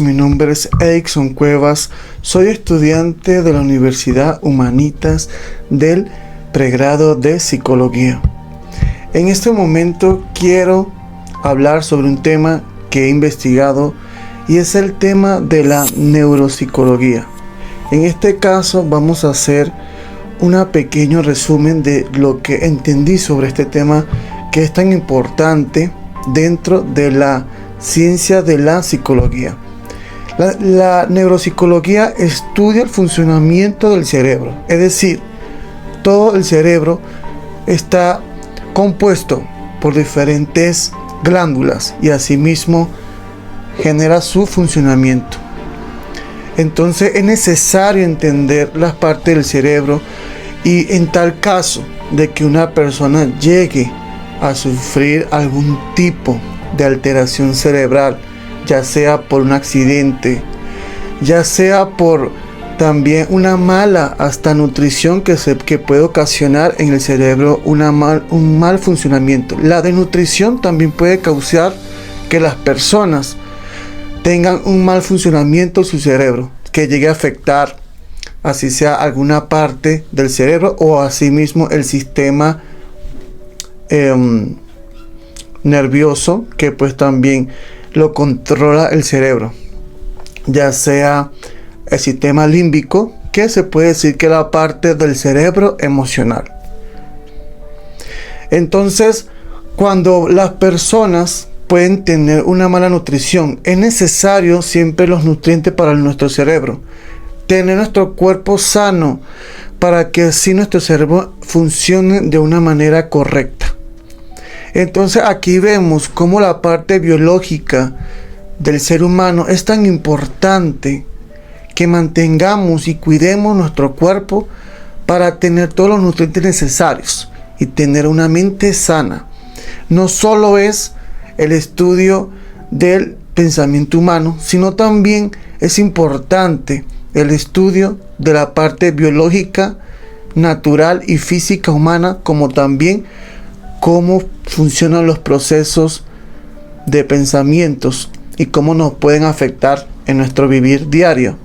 Mi nombre es Erickson Cuevas, soy estudiante de la Universidad Humanitas del pregrado de Psicología. En este momento quiero hablar sobre un tema que he investigado y es el tema de la neuropsicología. En este caso vamos a hacer un pequeño resumen de lo que entendí sobre este tema que es tan importante dentro de la ciencia de la psicología. La neuropsicología estudia el funcionamiento del cerebro, es decir, todo el cerebro está compuesto por diferentes glándulas y asimismo genera su funcionamiento. Entonces es necesario entender las partes del cerebro y en tal caso de que una persona llegue a sufrir algún tipo de alteración cerebral, ya sea por un accidente, ya sea por también una mala hasta nutrición que puede ocasionar en el cerebro un mal funcionamiento. La desnutrición también puede causar que las personas tengan un mal funcionamiento de su cerebro, que llegue a afectar así sea alguna parte del cerebro o asimismo el sistema nervioso, que pues también lo controla el cerebro, ya sea el sistema límbico, que se puede decir que es la parte del cerebro emocional. Entonces, cuando las personas pueden tener una mala nutrición, es necesario siempre los nutrientes para nuestro cerebro, tener nuestro cuerpo sano para que así nuestro cerebro funcione de una manera correcta. Entonces aquí vemos cómo la parte biológica del ser humano es tan importante que mantengamos y cuidemos nuestro cuerpo para tener todos los nutrientes necesarios y tener una mente sana. No solo es el estudio del pensamiento humano, sino también es importante el estudio de la parte biológica, natural y física humana, como también cómo funcionan los procesos de pensamientos y cómo nos pueden afectar en nuestro vivir diario.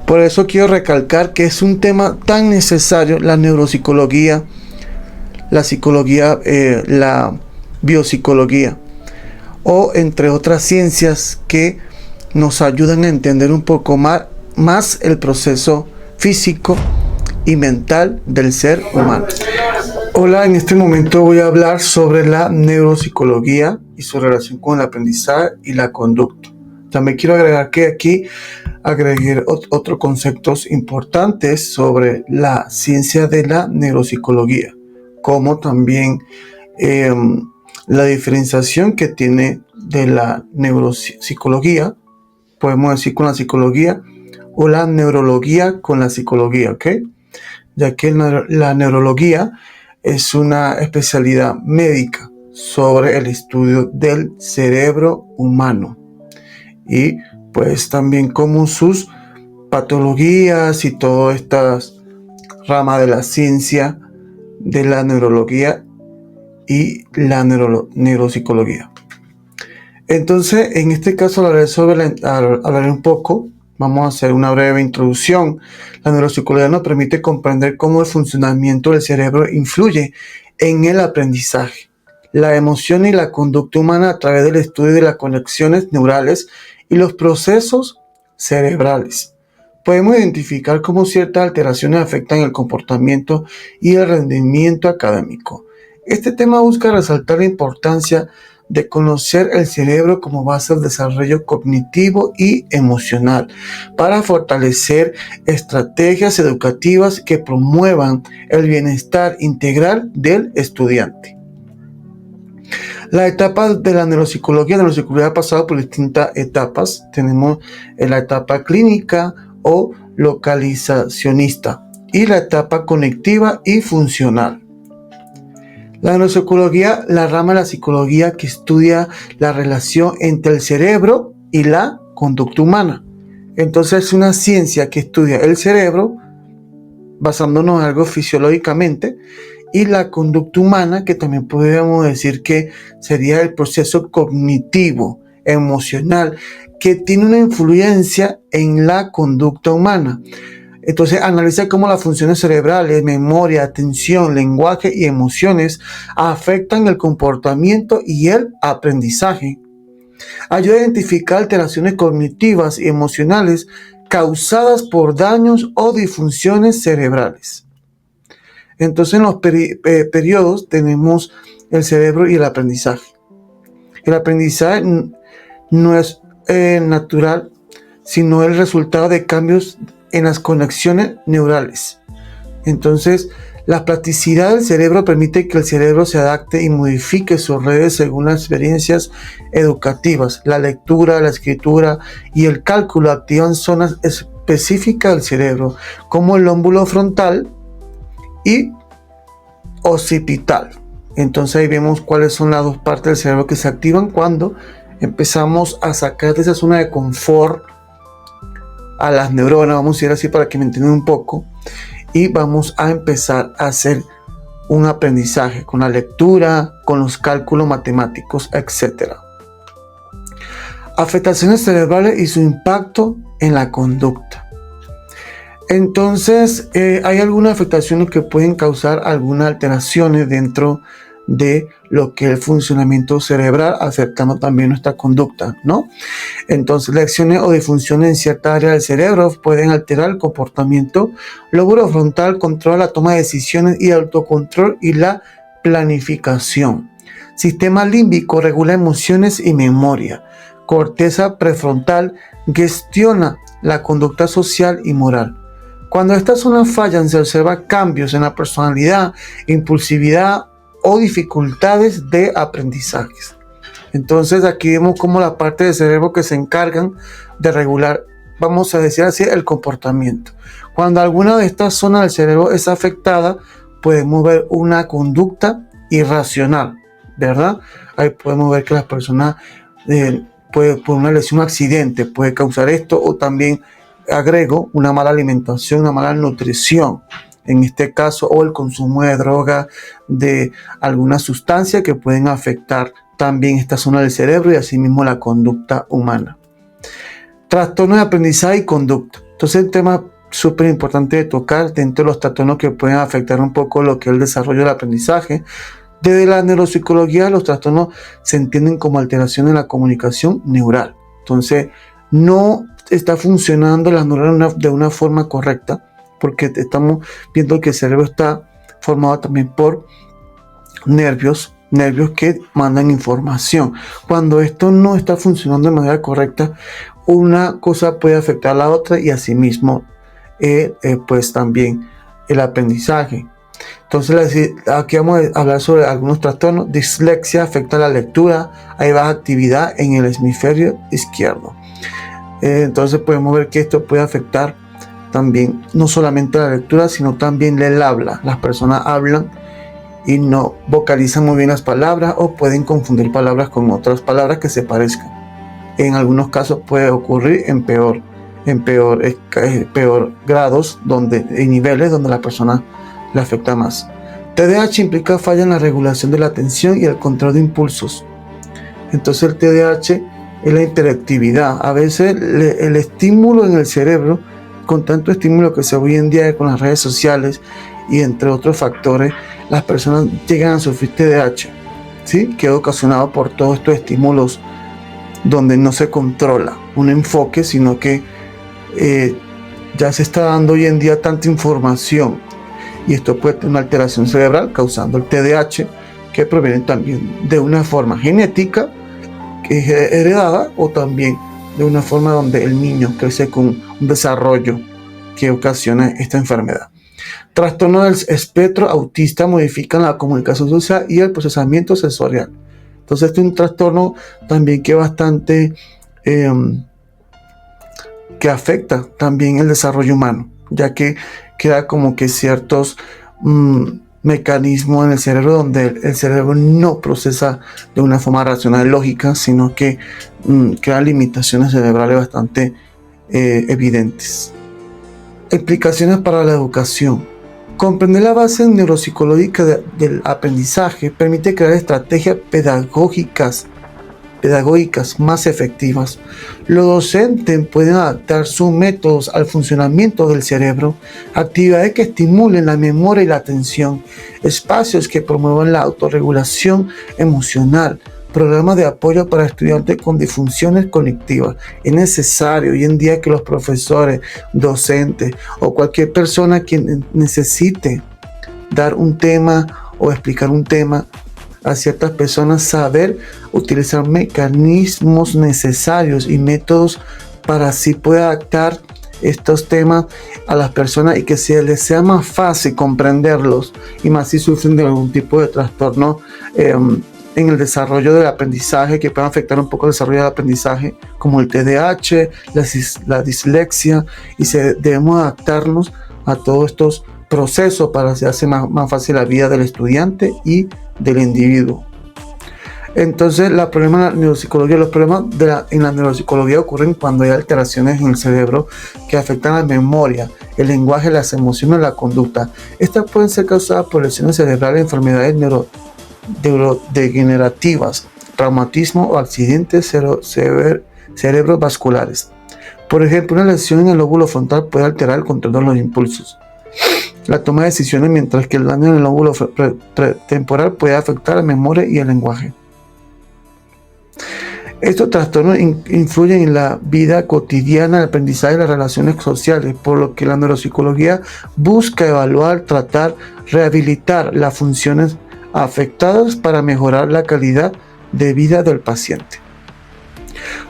Por eso quiero recalcar que es un tema tan necesario la neuropsicología, la psicología, la biopsicología, o entre otras ciencias que nos ayudan a entender un poco más el proceso físico y mental del ser humano. Hola, en este momento voy a hablar sobre la neuropsicología y su relación con el aprendizaje y la conducta. También quiero agregar que aquí agregué otros conceptos importantes sobre la ciencia de la neuropsicología, como también la diferenciación que tiene de la neuropsicología, podemos decir con la psicología, o la neurología con la psicología, ¿ok? Ya que la neurología es una especialidad médica sobre el estudio del cerebro humano y pues también como sus patologías y todas estas ramas de la ciencia de la neurología y la neuropsicología. Entonces, en este caso hablaré un poco. Vamos a hacer una breve introducción. La neuropsicología nos permite comprender cómo el funcionamiento del cerebro influye en el aprendizaje, la emoción y la conducta humana a través del estudio de las conexiones neurales y los procesos cerebrales. Podemos identificar cómo ciertas alteraciones afectan el comportamiento y el rendimiento académico. Este tema busca resaltar la importancia de conocer el cerebro como base del desarrollo cognitivo y emocional para fortalecer estrategias educativas que promuevan el bienestar integral del estudiante. La etapa de la neuropsicología ha pasado por distintas etapas. Tenemos la etapa clínica o localizacionista y la etapa conectiva y funcional. La neuropsicología, la rama de la psicología que estudia la relación entre el cerebro y la conducta humana. Entonces es una ciencia que estudia el cerebro basándonos en algo fisiológicamente y la conducta humana, que también podríamos decir que sería el proceso cognitivo, emocional, que tiene una influencia en la conducta humana. Entonces analiza cómo las funciones cerebrales, memoria, atención, lenguaje y emociones afectan el comportamiento y el aprendizaje. Ayuda a identificar alteraciones cognitivas y emocionales causadas por daños o disfunciones cerebrales. Entonces en los periodos tenemos el cerebro y el aprendizaje. El aprendizaje no es natural, sino el resultado de cambios en las conexiones neurales. Entonces, la plasticidad del cerebro permite que el cerebro se adapte y modifique sus redes según las experiencias educativas. La lectura, la escritura y el cálculo activan zonas específicas del cerebro, como el lóbulo frontal y occipital. Entonces ahí vemos cuáles son las dos partes del cerebro que se activan cuando empezamos a sacar de esa zona de confort a las neuronas, vamos a decir así para que me entiendan un poco, y vamos a empezar a hacer un aprendizaje con la lectura, con los cálculos matemáticos, etc. Afectaciones cerebrales y su impacto en la conducta. Entonces, hay algunas afectaciones que pueden causar algunas alteraciones dentro de lo que es el funcionamiento cerebral, afectando también nuestra conducta, ¿no? Entonces, lesiones o disfunciones en cierta área del cerebro pueden alterar el comportamiento. Lóbulo frontal controla la toma de decisiones y autocontrol y la planificación. Sistema límbico regula emociones y memoria. Corteza prefrontal gestiona la conducta social y moral. Cuando estas zonas fallan, se observan cambios en la personalidad, impulsividad o dificultades de aprendizajes. Entonces aquí vemos como la parte del cerebro que se encargan de regular, vamos a decir así, el comportamiento. Cuando alguna de estas zonas del cerebro es afectada, podemos ver una conducta irracional, ¿verdad? Ahí podemos ver que las personas por una lesión, un accidente puede causar esto, o también agrego una mala alimentación, una mala nutrición en este caso, o el consumo de droga, de alguna sustancia que pueden afectar también esta zona del cerebro y asimismo la conducta humana. Trastornos de aprendizaje y conducta. Entonces, el tema súper importante de tocar dentro de los trastornos que pueden afectar un poco lo que es el desarrollo del aprendizaje. Desde la neuropsicología, los trastornos se entienden como alteración en la comunicación neural. Entonces, no está funcionando las neuronas de una forma correcta, porque estamos viendo que el cerebro está formado también por nervios que mandan información. Cuando esto no está funcionando de manera correcta, una cosa puede afectar a la otra y asimismo pues también el aprendizaje. Entonces aquí vamos a hablar sobre algunos trastornos. Dislexia afecta la lectura, hay baja actividad en el hemisferio izquierdo. Entonces podemos ver que esto puede afectar también no solamente la lectura, sino también el habla. Las personas hablan y no vocalizan muy bien las palabras, o pueden confundir palabras con otras palabras que se parezcan. En algunos casos puede ocurrir en peor grados, en niveles donde la persona le afecta más. TDAH implica falla en la regulación de la atención y el control de impulsos. Entonces el TDAH es la hiperactividad. A veces el estímulo en el cerebro, con tanto estímulo que se ve hoy en día con las redes sociales y entre otros factores, las personas llegan a sufrir TDAH, ¿sí? Que es ocasionado por todos estos estímulos donde no se controla un enfoque, sino que ya se está dando hoy en día tanta información, y esto puede tener una alteración cerebral causando el TDAH, que proviene también de una forma genética que es heredada, o también de una forma donde el niño crece con un desarrollo que ocasiona esta enfermedad. Trastorno del espectro autista modifican la comunicación social y el procesamiento sensorial. Entonces este es un trastorno también que bastante que afecta también el desarrollo humano, ya que queda como que ciertos mecanismos en el cerebro donde el cerebro no procesa de una forma racional y lógica, sino que crea limitaciones cerebrales bastante evidentes. Implicaciones para la educación. Comprender la base neuropsicológica del aprendizaje permite crear estrategias pedagógicas pedagógicas más efectivas. Los docentes pueden adaptar sus métodos al funcionamiento del cerebro, actividades que estimulen la memoria y la atención, espacios que promuevan la autorregulación emocional, programas de apoyo para estudiantes con disfunciones cognitivas. Es necesario hoy en día que los profesores, docentes o cualquier persona que necesite dar un tema o explicar un tema a ciertas personas, saber utilizar mecanismos necesarios y métodos para así poder adaptar estos temas a las personas y que se les sea más fácil comprenderlos, y más si sufren de algún tipo de trastorno en el desarrollo del aprendizaje, que pueden afectar un poco el desarrollo del aprendizaje, como el TDAH, la dislexia, y debemos adaptarnos a todos estos procesos para hacer más fácil la vida del estudiante y del individuo. Entonces, los problemas en la neuropsicología, en la neuropsicología ocurren cuando hay alteraciones en el cerebro que afectan la memoria, el lenguaje, las emociones y la conducta. Estas pueden ser causadas por lesiones cerebrales, enfermedades neurodegenerativas, traumatismo o accidentes cerebrovasculares. Por ejemplo, una lesión en el lóbulo frontal puede alterar el control de los impulsos, la toma de decisiones, mientras que el daño en el lóbulo temporal puede afectar la memoria y el lenguaje. Estos trastornos influyen en la vida cotidiana, el aprendizaje y las relaciones sociales, por lo que la neuropsicología busca evaluar, tratar, rehabilitar las funciones afectadas para mejorar la calidad de vida del paciente.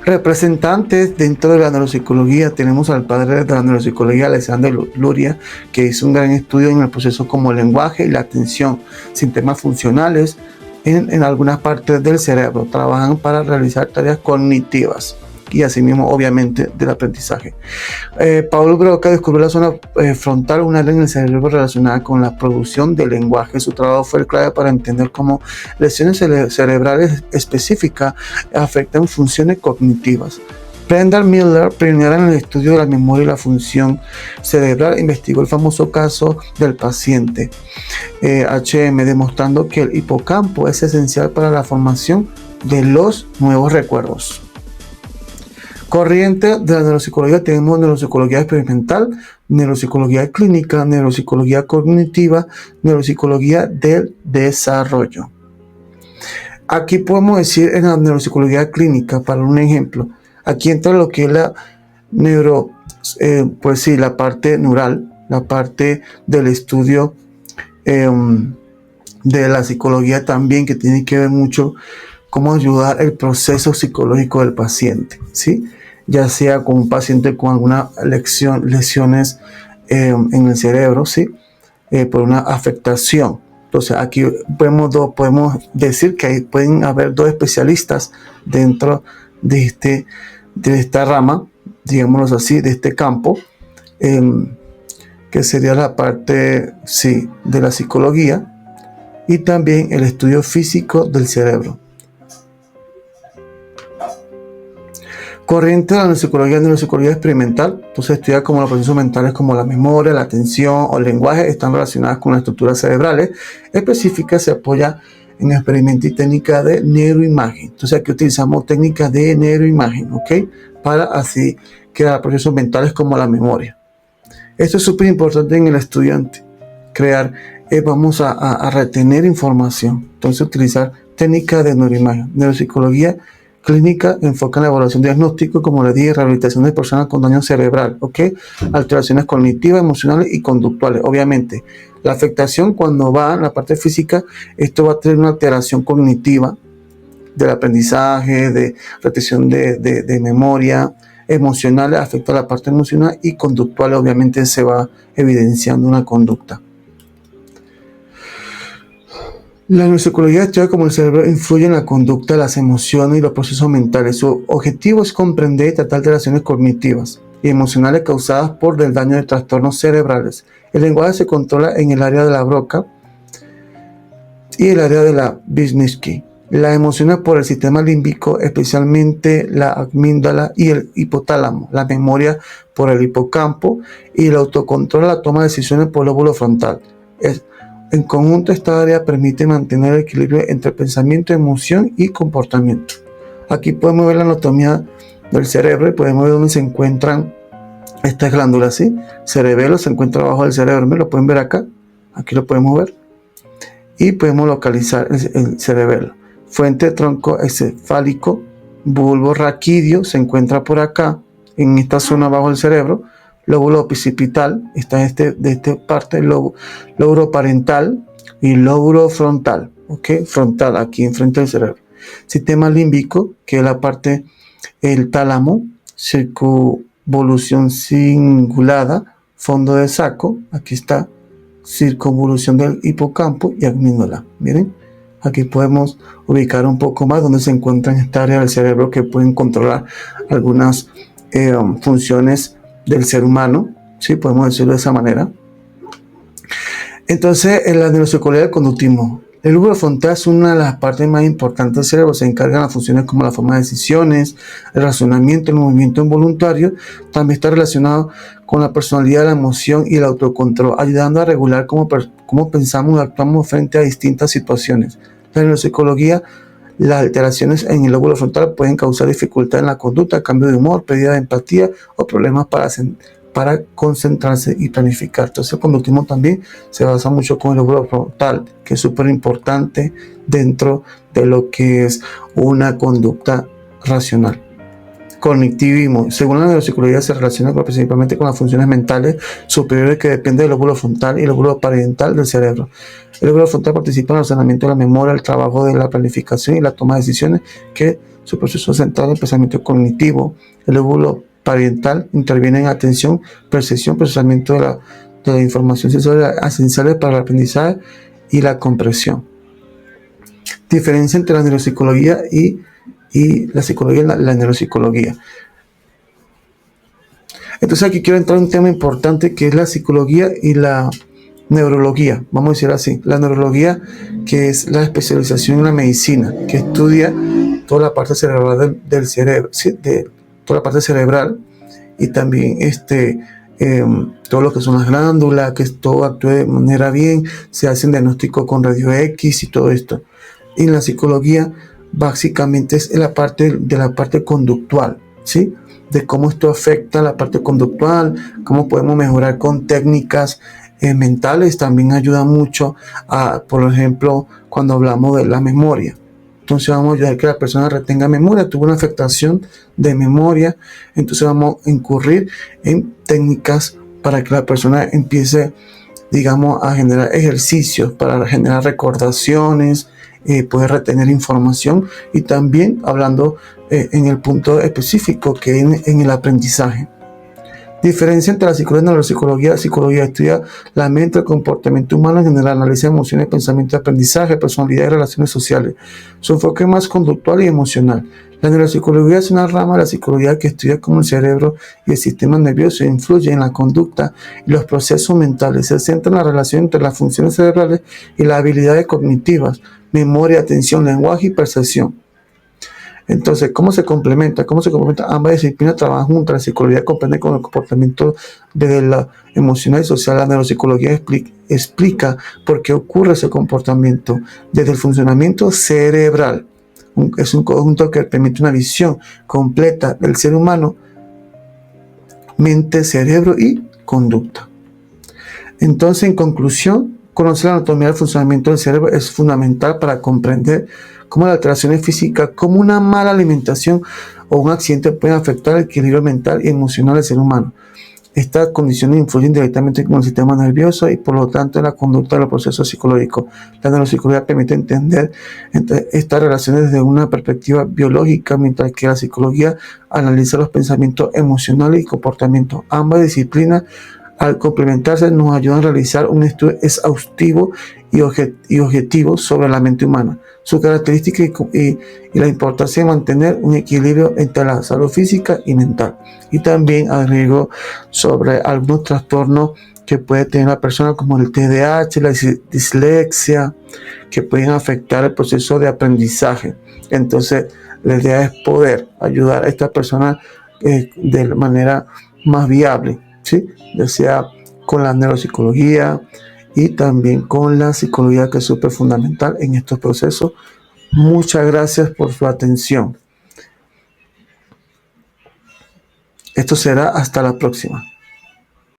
Representantes dentro de la neuropsicología tenemos al padre de la neuropsicología, Alexander Luria, que hizo un gran estudio en el proceso como el lenguaje y la atención, sistemas funcionales en algunas partes del cerebro. Trabajan para realizar tareas cognitivas y asimismo obviamente del aprendizaje. Paul Broca descubrió la zona frontal, una área en el cerebro relacionada con la producción de lenguaje. Su trabajo fue clave para entender cómo lesiones cerebrales específicas afectan funciones cognitivas. Brenda Miller, pionera en el estudio de la memoria y la función cerebral, investigó el famoso caso del paciente HM, demostrando que el hipocampo es esencial para la formación de los nuevos recuerdos. Corriente de la neuropsicología tenemos neuropsicología experimental, neuropsicología clínica, neuropsicología cognitiva, neuropsicología del desarrollo. Aquí podemos decir en la neuropsicología clínica, para un ejemplo, aquí entra lo que es la la parte neural, la parte del estudio de la psicología también, que tiene que ver mucho cómo ayudar el proceso psicológico del paciente, ¿sí? Ya sea con un paciente con algunas lesiones en el cerebro, ¿sí? Por una afectación. Entonces aquí podemos decir que pueden haber dos especialistas dentro de esta rama, digámoslo así, de este campo, que sería la parte, sí, de la psicología y también el estudio físico del cerebro. Corriente de la neuropsicología experimental, entonces estudia cómo los procesos mentales como la memoria, la atención o el lenguaje están relacionadas con las estructuras cerebrales específicas. Se apoya en experimentos y técnicas de neuroimagen. Entonces aquí utilizamos técnicas de neuroimagen, ¿ok? Para así crear procesos mentales como la memoria. Esto es súper importante en el estudiante, vamos a retener información. Entonces utilizar técnicas de neuroimagen. Neuropsicología clínica enfoca en la evaluación diagnóstico, como le dije, rehabilitación de personas con daño cerebral, ¿ok? Alteraciones cognitivas, emocionales y conductuales. Obviamente, la afectación cuando va en la parte física, esto va a tener una alteración cognitiva del aprendizaje, de retención de memoria, emocionales, afecta la parte emocional, y conductual, obviamente se va evidenciando una conducta. La neuropsicología estudia cómo el cerebro influye en la conducta, las emociones y los procesos mentales. Su objetivo es comprender y tratar alteraciones cognitivas y emocionales causadas por el daño de trastornos cerebrales. El lenguaje se controla en el área de la Broca y el área de la Wisniewski. Las emociones por el sistema límbico, especialmente la amígdala y el hipotálamo. La memoria por el hipocampo y el autocontrol, la toma de decisiones por el lóbulo frontal. En conjunto, esta área permite mantener el equilibrio entre pensamiento, emoción y comportamiento. Aquí podemos ver la anatomía del cerebro y podemos ver dónde se encuentran estas glándulas, ¿sí? Cerebelo se encuentra abajo del cerebro, ¿me lo pueden ver acá? Aquí lo podemos ver. Y podemos localizar el cerebelo. Fuente tronco encefálico, bulbo raquídeo se encuentra por acá, en esta zona abajo del cerebro. Lóbulo occipital está de esta parte, lóbulo parental y lóbulo frontal, ¿ok? Frontal, aquí enfrente del cerebro. Sistema límbico, que es la parte, el tálamo, circunvolución cingulada, fondo de saco, aquí está, circunvolución del hipocampo y amígdala. Miren, aquí podemos ubicar un poco más donde se encuentran esta área del cerebro que pueden controlar algunas funciones del ser humano, ¿sí? Podemos decirlo de esa manera. Entonces, en la neuropsicología del conductismo, el lóbulo frontal es una de las partes más importantes del cerebro. Se encarga de las funciones como la forma de decisiones, el razonamiento, el movimiento involuntario. También está relacionado con la personalidad, la emoción y el autocontrol, ayudando a regular cómo pensamos y actuamos frente a distintas situaciones. La neuropsicología, las alteraciones en el lóbulo frontal pueden causar dificultad en la conducta, cambio de humor, pérdida de empatía o problemas para concentrarse y planificar. Entonces el conductismo también se basa mucho con el lóbulo frontal, que es súper importante dentro de lo que es una conducta racional. Cognitivismo. Según la neuropsicología, se relaciona principalmente con las funciones mentales superiores que dependen del lóbulo frontal y el lóbulo parental del cerebro. El lóbulo frontal participa en el razonamiento de la memoria, el trabajo de la planificación y la toma de decisiones, que su proceso central en el pensamiento cognitivo. El lóbulo parental interviene en atención, percepción, procesamiento de la información sensorial esenciales para el aprendizaje y la comprensión. Diferencia entre la neuropsicología y la psicología y la neuropsicología. Entonces aquí quiero entrar en un tema importante que es la psicología y la neurología, vamos a decir así. La neurología, que es la especialización en la medicina, que estudia toda la parte cerebral del cerebro, ¿sí? Toda la parte cerebral y también todo lo que son las glándulas, que todo actúe de manera bien, se hacen diagnóstico con radio X y todo esto. Y la psicología básicamente es la parte conductual, ¿sí? De cómo esto afecta la parte conductual, cómo podemos mejorar con técnicas mentales. También ayuda mucho por ejemplo, cuando hablamos de la memoria. Entonces vamos a ayudar a que la persona retenga memoria, tuvo una afectación de memoria, entonces vamos a incurrir en técnicas para que la persona empiece, digamos, a generar ejercicios para generar recordaciones, poder retener información y también hablando en el punto específico que es en el aprendizaje. Diferencia entre la psicología y la neuropsicología. La psicología estudia la mente, el comportamiento humano, en general analiza emociones, pensamiento, aprendizaje, personalidad y relaciones sociales. Su enfoque es más conductual y emocional. La neuropsicología es una rama de la psicología que estudia cómo el cerebro y el sistema nervioso influyen en la conducta y los procesos mentales. Se centra en la relación entre las funciones cerebrales y las habilidades cognitivas, memoria, atención, lenguaje y percepción. Entonces, ¿cómo se complementa? Ambas disciplinas trabajan juntas. La psicología comprende con el comportamiento desde la emocional y social. La neuropsicología explica por qué ocurre ese comportamiento desde el funcionamiento cerebral. Es un conjunto que permite una visión completa del ser humano, mente, cerebro y conducta. Entonces, en conclusión, conocer la anatomía del funcionamiento del cerebro es fundamental para comprender cómo las alteraciones físicas, como una mala alimentación o un accidente pueden afectar el equilibrio mental y emocional del ser humano. Estas condiciones influyen directamente con el sistema nervioso y por lo tanto en la conducta de los procesos psicológicos. La neuropsicología permite entender estas relaciones desde una perspectiva biológica, mientras que la psicología analiza los pensamientos emocionales y comportamientos. Ambas disciplinas, al complementarse, nos ayudan a realizar un estudio exhaustivo y objetivo sobre la mente humana, su característica y la importancia de mantener un equilibrio entre la salud física y mental. Y también agrego sobre algunos trastornos que puede tener la persona, como el TDAH, la dislexia, que pueden afectar el proceso de aprendizaje. Entonces, la idea es poder ayudar a esta persona de manera más viable, ¿sí? Ya sea con la neuropsicología y también con la psicología, que es súper fundamental en estos procesos. Muchas gracias por su atención. Esto será hasta la próxima.